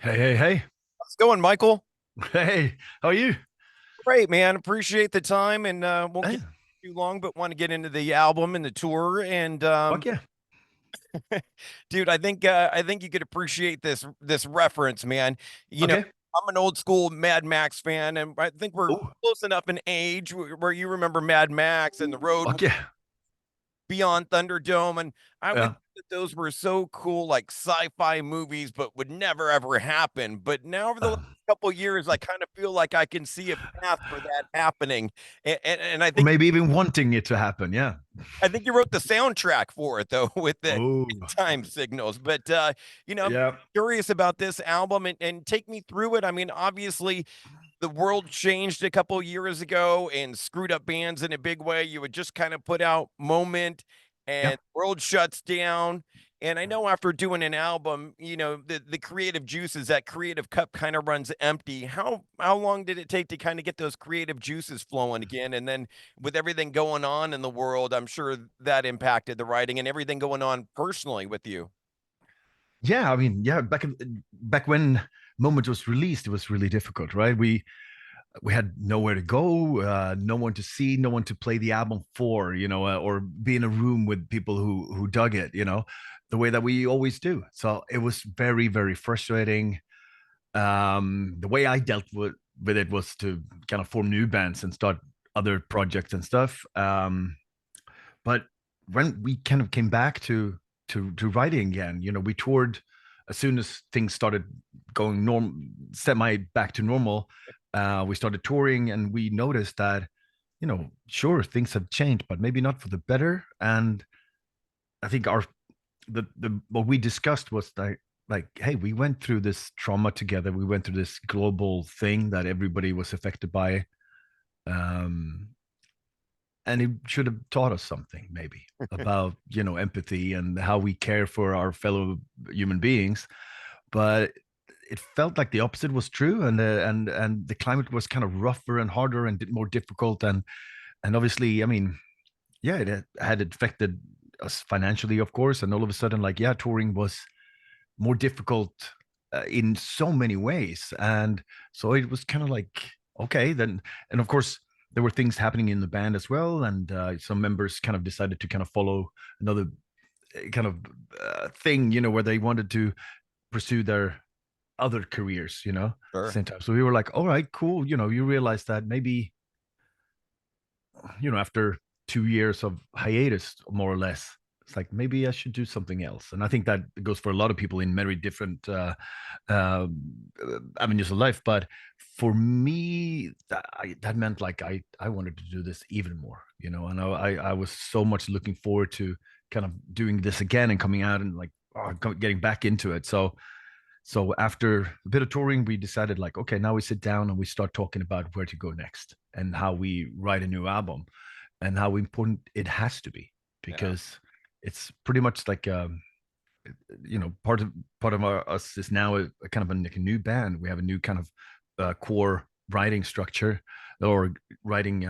Hey, hey, hey. How's it going, Michael? Hey, how are you? Great, man. Appreciate the time and won't Hey, keep you too long, but want to get into the album and the tour. And fuck yeah. dude, I think you could appreciate this reference, man. You know, Okay. I'm an old school Mad Max fan, and I think we're Oh, close enough in age where you remember Mad Max and the road fuck yeah. Beyond Thunderdome, and I always Yeah. thought that those were so cool, like sci-fi movies, but would never ever happen. But now over the last Um, couple years, I kind of feel like I can see a path for that happening, and I or think maybe even wanting it to happen. Yeah. I think you wrote the soundtrack for it though with the Oh, Endtime Signals. But I'm yeah. curious about this album and take me through it. I mean, obviously the world changed a couple years ago and screwed up bands in a big way. You would just kind of put out Moment Yeah. and world shuts down. And I know after doing an album, the creative juices, that creative cup kind of runs empty. How long did it take to kind of get those creative juices flowing again? And then with everything going on in the world, I'm sure that impacted the writing and everything going on personally with you. Yeah. I mean, yeah, back when Moment was released, it was really difficult, right? We had nowhere to go, no one to see, no one to play the album for, or be in a room with people who dug it, the way that we always do. So it was very, very frustrating. The way I dealt with it was to kind of form new bands and start other projects and stuff. But when we kind of came back to writing again, we toured as soon as things started going semi back to normal. We started touring, and we noticed that sure, things have changed, but maybe not for the better. And I think the what we discussed was like, hey, we went through this trauma together. We went through this global thing that everybody was affected by. Um, and it should have taught us something maybe about empathy and how we care for our fellow human beings. But it felt like the opposite was true, and the climate was kind of rougher and harder and more difficult. And obviously, I mean, yeah, it had affected us financially, of course. And all of a sudden, like, yeah, touring was more difficult in so many ways. And so it was kind of like, okay, then, and of course, there were things happening in the band as well. And some members kind of decided to kind of follow another kind of thing, where they wanted to pursue their other careers, at the Sure. same time. So we were like, all right, cool. You realize that maybe, after 2 years of hiatus, more or less, it's like maybe I should do something else. And I think that goes for a lot of people in many different uh, avenues of life. But for me, that meant like I wanted to do this even more, and I was so much looking forward to kind of doing this again and coming out and like getting back into it. So after a bit of touring, we decided like, okay, now we sit down and we start talking about where to go next and how we write a new album and how important it has to be, Yeah. because it's pretty much like part of us is now a kind of like a new band. We have a new kind of core writing structure or writing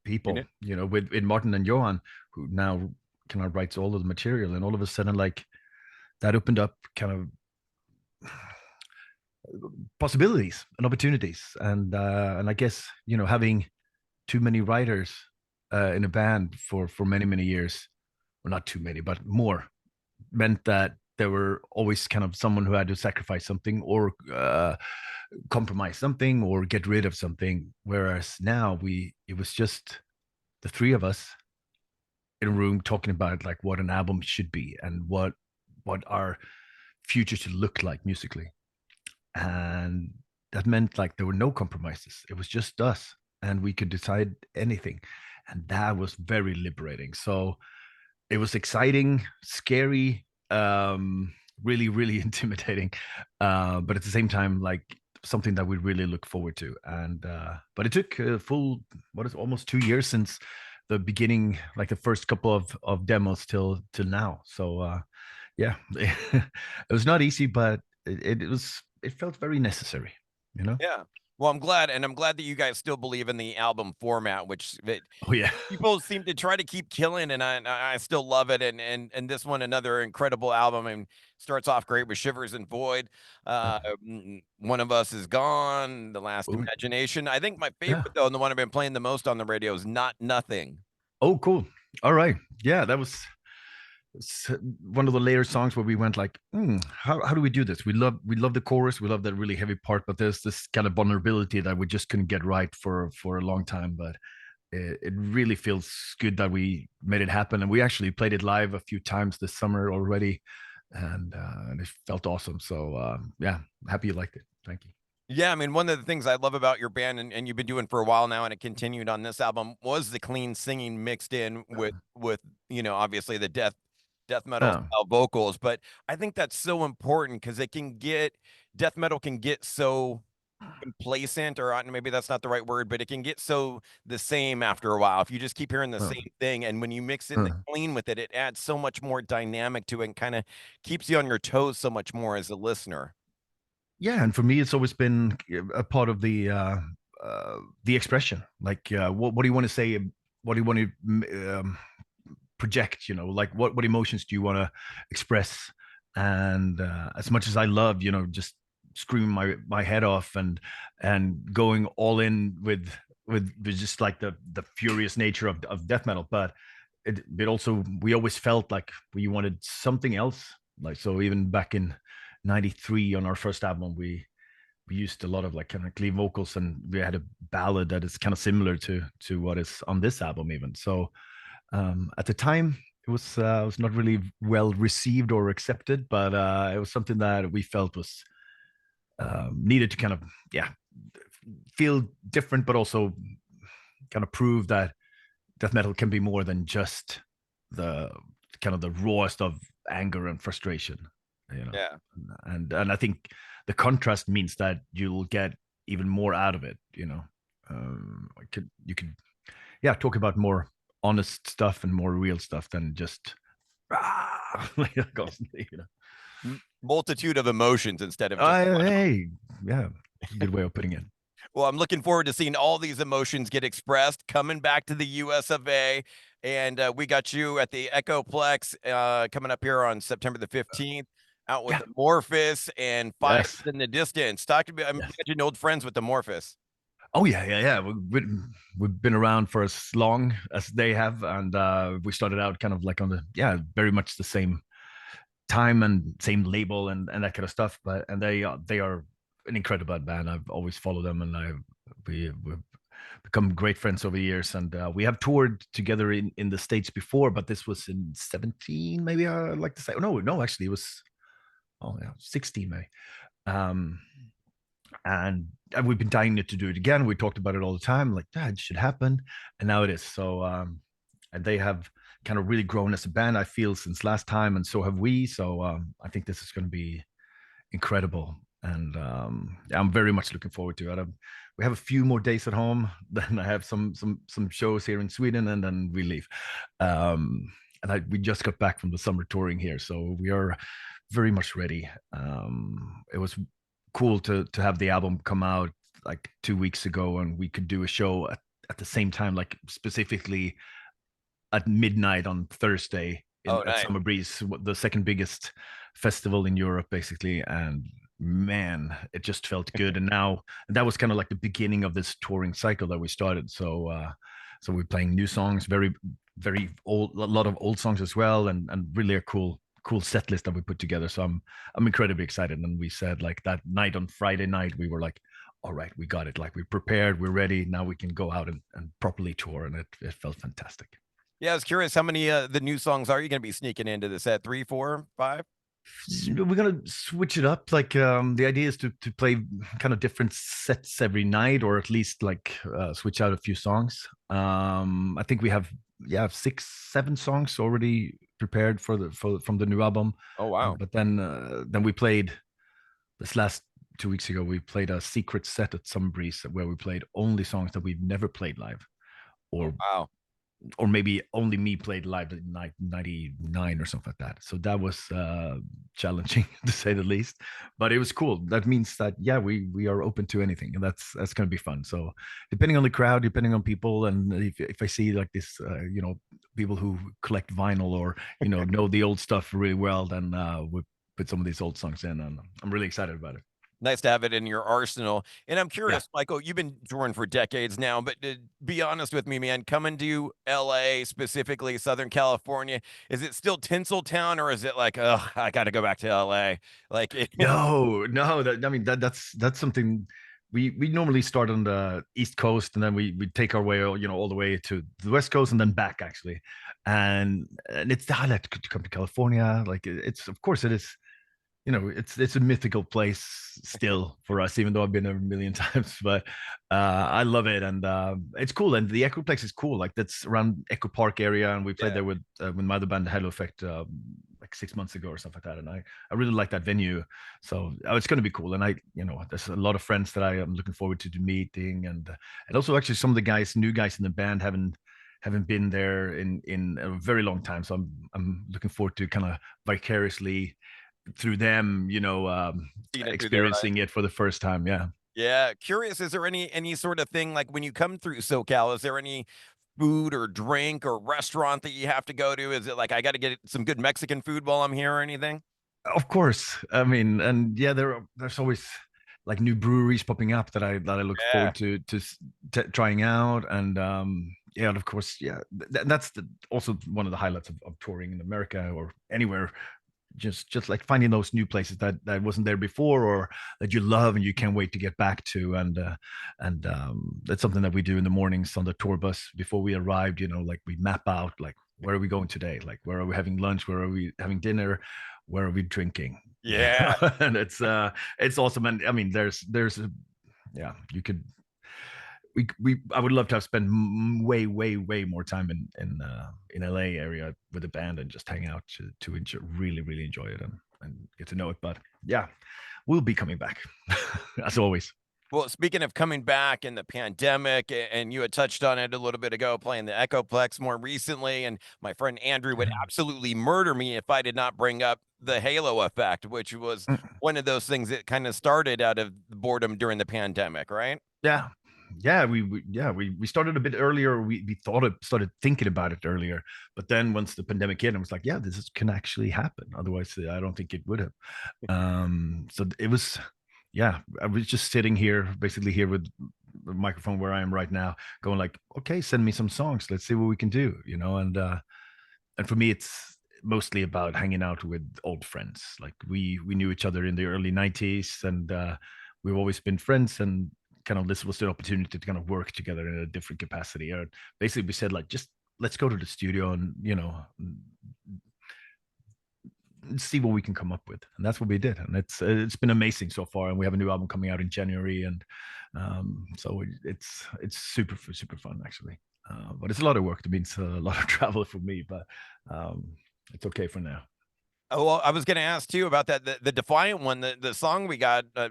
people, Unit. with Martin and Johan, who now kind of writes all of the material. And all of a sudden, like, that opened up kind of possibilities and opportunities. And I guess having too many writers in a band for many many years, or not too many but more, meant that there were always kind of someone who had to sacrifice something or compromise something or get rid of something, whereas now we it was just the three of us in a room talking about like what an album should be and what our future should look like musically. And that meant like there were no compromises. It was just us, and we could decide anything, and that was very liberating. So it was exciting, scary, really really intimidating, but at the same time like something that we really look forward to. And but it took a full, what is it, almost 2 years since the beginning, like the first couple of demos till now. So yeah, it was not easy, but it felt very necessary, you know. Yeah. Well, I'm glad that you guys still believe in the album format, which that Oh yeah. people seem to try to keep killing, and I still love it. And this one, another incredible album, and starts off great with Shivers and Void. One of Us Is Gone, The Last Oh, Imagination. I think my yeah. favorite though, and the one I've been playing the most on the radio is Not Nothing. Oh, cool. All right. Yeah, that was one of the later songs where we went like, how do we do this? We love the chorus, we love that really heavy part, but there's this kind of vulnerability that we just couldn't get right for a long time. But it really feels good that we made it happen, and we actually played it live a few times this summer already, and it felt awesome. So yeah, happy you liked it. Thank you. Yeah, I mean, one of the things I love about your band, and you've been doing for a while now, and it continued on this album, was the clean singing mixed in with obviously the death metal Uh, style vocals. But I think that's so important because it can get death metal can get so complacent, or maybe that's not the right word, but it can get so the same after a while if you just keep hearing the uh, same thing. And when you mix in the uh. clean with it, it adds so much more dynamic to it and kind of keeps you on your toes so much more as a listener. Yeah, and for me, it's always been a part of the expression. Like, what do you want to say? What do you want to project? Like what emotions do you want to express? And as much as I love, just screaming my head off and going all in with just like the furious nature of death metal, but it also, we always felt like we wanted something else. Like, so even back in '93 on our first album, we used a lot of like kind of clean vocals, and we had a ballad that is kind of similar to what is on this album even. So at the time it was not really well received or accepted, but it was something that we felt was needed to kind of, yeah, feel different, but also kind of prove that death metal can be more than just the kind of the rawest of anger and frustration, you know. Yeah. And I think the contrast means that you'll get even more out of it, you could, yeah, talk about more honest stuff and more real stuff than just like constantly, Multitude of emotions instead of just one. hey, yeah, it's a good way of putting it. Well, I'm looking forward to seeing all these emotions get expressed coming back to the US of A. And we got you at the Echoplex coming up here on September the 15th, out with Yeah. Amorphis and Fires Yes. in the Distance. Talk to me. I'm Yes. imagine old friends with Amorphis. Oh yeah, yeah, yeah. We've been around for as long as they have, and we started out kind of like on the, yeah, very much the same time and same label and that kind of stuff. But and they are an incredible band. I've always followed them, and we've become great friends over the years. And we have toured together in the States before, but this was in 17, maybe. I like to say. Oh, no, no, actually, it was, oh yeah, 16 maybe. Um, and we've been dying to do it again. We talked about it all the time, like that it should happen, and now it is. So and they have kind of really grown as a band, I feel, since last time, and so have we. So I think this is going to be incredible, and yeah, I'm very much looking forward to it. We have a few more days at home, then I have some shows here in Sweden, and then we leave. We just got back from the summer touring here, so we are very much ready. It was cool to have the album come out like 2 weeks ago, and we could do a show at the same time, like specifically at midnight on Thursday in Oh, at nice. Summer Breeze, the second biggest festival in Europe, basically. And man, it just felt good. And now that was kind of like the beginning of this touring cycle that we started. So we're playing new songs, very very old, a lot of old songs as well, and really a cool set list that we put together. So I'm incredibly excited. And we said like that night on Friday night, we were like, all right, we got it. Like we're prepared, we're ready. Now we can go out and properly tour. And it felt fantastic. Yeah, I was curious how many the new songs are you going to be sneaking into the set? Three, four, five? We're gonna switch it up. Like the idea is to play kind of different sets every night, or at least like switch out a few songs. I think we have, yeah, 6 7 songs already prepared from the new album. Oh, wow. But then we played this last 2 weeks ago. We played a secret set at Some Breeze where we played only songs that we've never played live, Oh, or wow. or maybe only me played live in 99 or something like that. So that was challenging to say the least, but it was cool. That means that, yeah, we are open to anything, and that's going to be fun. So depending on the crowd, depending on people, and if I see like this, people who collect vinyl or know the old stuff really well, then we put some of these old songs in, and I'm really excited about it. Nice to have it in your arsenal. And I'm Yeah. curious, Michael, you've been touring for decades now, but be honest with me, man, coming to LA, specifically Southern California, is it still Tinseltown or is it like, oh, I got to go back to LA? Like, No, no. I mean, that's something we normally start on the East Coast, and then we take our way, all the way to the West Coast, and then back actually. And it's the highlight to come to California. Like it's, of course, it is. It's a mythical place still for us, even though I've been there a million times. But I love it, and it's cool. And the Echoplex is cool. Like that's around Echo Park area, and we played yeah, there with my other band, Halo Effect, like 6 months ago or something like that. And I really like that venue, so it's going to be cool. And there's a lot of friends that I am looking forward to the meeting, and also actually some of the new guys in the band haven't been there in a very long time. So I'm looking forward to kind of vicariously through them, seeing it through their eyes. experiencing it for the first time. Yeah. Yeah, curious, is there any sort of thing like when you come through SoCal, is there any food or drink or restaurant that you have to go to? Is it like I got to get some good Mexican food while I'm here or anything? Of course. I mean, and yeah, there's always like new breweries popping up that I look Yeah. forward to trying out, and yeah, and of course, yeah, that's also one of the highlights of touring in America or anywhere, just like finding those new places that wasn't there before, or that you love and you can't wait to get back to. And that's something that we do in the mornings on the tour bus before we arrived. Like we map out, like, where are we going today, like where are we having lunch, where are we having dinner, where are we drinking. Yeah. And it's awesome. And I mean, there's a, yeah, you could, we I would love to have spent way way more time in LA area with the band and just hang out to enjoy, really enjoy it, and get to know it. But yeah, we'll be coming back as always. Well, speaking of coming back in the pandemic, and you had touched on it a little bit ago, playing the Echoplex more recently, and my friend Andrew would absolutely murder me if I did not bring up the halo effect, which was one of those things that kind of started out of boredom during the pandemic, right? Yeah. Yeah, we started a bit earlier. We started thinking about it earlier, but then once the pandemic hit, I was like, yeah, can actually happen. Otherwise, I don't think it would have. So it was, yeah, I was just sitting here, basically here with the microphone where I am right now, going like, okay, send me some songs. Let's see what we can do, and for me, it's mostly about hanging out with old friends. Like we knew each other in the early '90s, and we've always been friends. And kind of this was the opportunity to kind of work together in a different capacity. Or basically, we said like, just let's go to the studio and see what we can come up with, and that's what we did. And it's been amazing so far. And we have a new album coming out in January, and so it's super fun actually. But it's a lot of work. It means a lot of travel for me, but it's okay for now. Oh, well, I was gonna ask too about that, the Defiant one, the song we got, Yeah.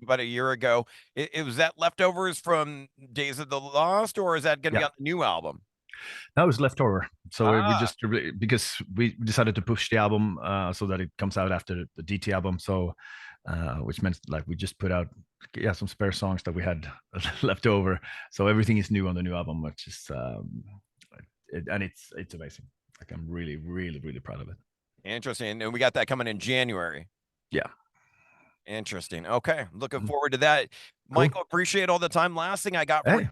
about a year ago. It was that leftovers from Days of the Lost, or is that gonna be Yeah, on the new album? that was leftover. So we Ah, just, because we decided to push the album so that it comes out after the DT album. So which meant like we just put out, yeah, some spare songs that we had left over. So everything is new on the new album, which is and it's amazing. Like I'm really proud of it. interesting, and we got that coming in January. Yeah. Interesting, okay, looking Mhm. forward to that. Cool. Michael, appreciate all the time. Last thing I got for you, Hey.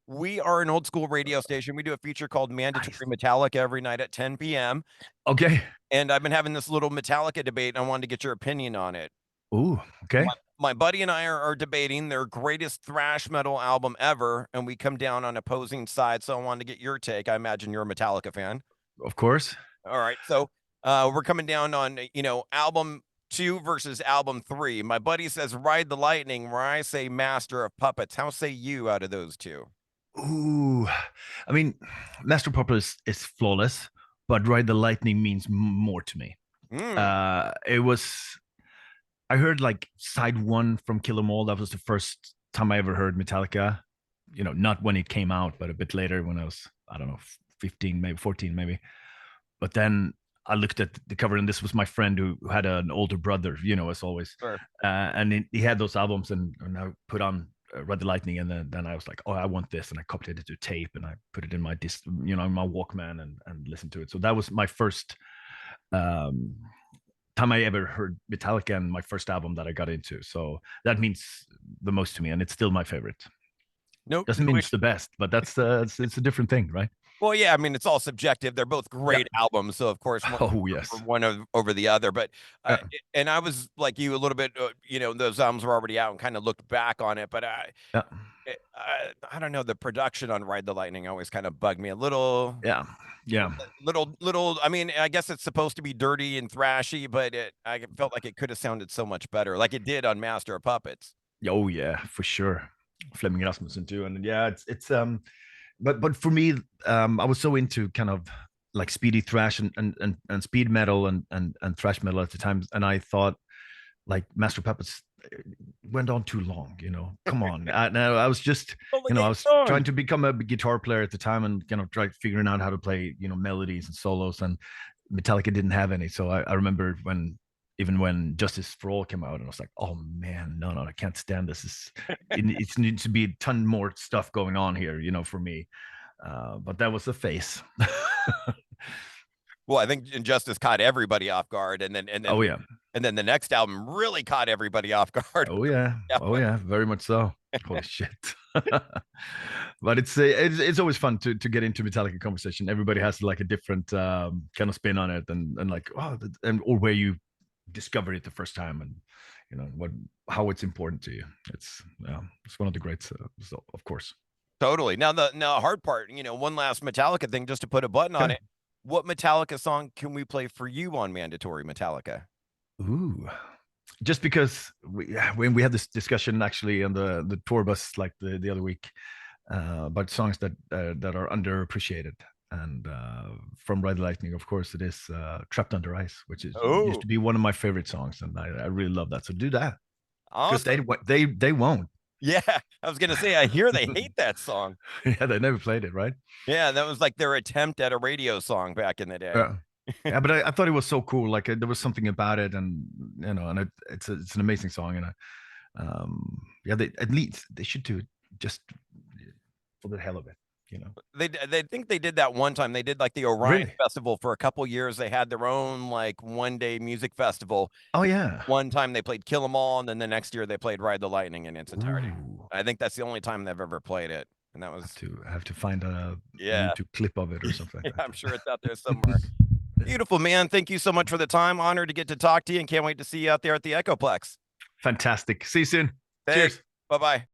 we are an old school radio station. We do a feature called Nice. Mandatory Metallica every night at 10 PM, Okay. and I've been having this little Metallica debate, and I wanted to get your opinion on it. Ooh. Okay. My buddy and I are debating their greatest thrash metal album ever, and we come down on opposing sides, so I wanted to get your take. I imagine you're a Metallica fan. Of course. All right, so, we're coming down on, album 2 versus album 3. My buddy says Ride the Lightning, where I say Master of Puppets. How say you out of those 2? Ooh. I mean, Master Poplar is flawless, but Ride the Lightning means more to me. Mm, It was, I heard like side one from Kill 'Em All. That was the first time I ever heard Metallica. Not when it came out, but a bit later when I don't know, 15, maybe 14, maybe. But then I looked at the cover, and this was my friend who had an older brother, as always, Sure. and he had those albums, and I put on Red the Lightning, and then I was like, oh, I want this, and I copied it to tape, and I put it in my disc, in my Walkman, and listened to it. So that was my first um, time I ever heard Metallica, and my first album that I got into. So that means the most to me, and it's still my favorite. No, Doesn't no mean issue. it's the best, but it's a different thing, right? Well, yeah, I mean, it's all subjective. They're both Yeah. great albums, so of course, Oh yes. over the other. But Yeah. and I was like you a little bit, those albums were already out and kind of looked back on it. But Yeah. I don't know, the production on Ride the Lightning always kind of bugged me a little. Yeah. Yeah. Little. I mean, I guess it's supposed to be dirty and thrashy, but I felt like it could have sounded so much better, like it did on Master of Puppets. Oh yeah, for sure. Fleming Rasmussen too, and yeah, it's but for me, I was so into kind of like speedy thrash and speed metal and thrash metal at the time, and I thought like Master Puppets went on too long. Come on. No, I was just, Only I 8 was trying songs. to become a guitar player at the time, and try figuring out how to play melodies and solos, and Metallica didn't have any. So I remember even when Justice for All came out, and I was like, oh man, no, I can't stand this. It needs to be a ton more stuff going on here, for me. But that was the face. Well, I think Injustice caught everybody off guard, Oh yeah. and then the next album really caught everybody off guard. Oh yeah. Yeah, Oh yeah. Very much so. Holy shit. But it's always fun to get into Metallica conversation. Everybody has like a different kind of spin on it, and like, oh, and or where you discover it the first time, and how it's important to you. It's one of the greats, so, of course. totally. Now the hard part, one last Metallica thing, just to put a button on Okay. it. What Metallica song can we play for you on Mandatory Metallica? Ooh. Just because when we had this discussion actually on the tour bus like the other week, about songs that are underappreciated, and from Ride the Lightning, of course, it is Trapped Under Ice, which used Oh, to be one of my favorite songs, and I really love that. So do that, because awesome. they won't. Yeah, I was gonna say, I hear they hate that song. Yeah, they never played it, right? Yeah, that was like their attempt at a radio song back in the day. Yeah. Yeah, but I thought it was so cool. Like there was something about it, and and it's an amazing song, and yeah, they at least they should do it just for the hell of it. They think they did that one time. They did like the Orion Really? Festival for a couple years. They had their own like one-day music festival. Oh yeah. One time they played Kill 'Em All, and then the next year they played Ride the Lightning in its entirety. Ooh. I think that's the only time they've ever played it, and that Have was to have to find a yeah. YouTube clip of it or something Yeah, like I'm sure it's out there that. somewhere. Beautiful, man. Thank you so much for the time. Honored to get to talk to you, and can't wait to see you out there at the Echoplex. Fantastic. See you soon. Thanks. Cheers. Bye-bye.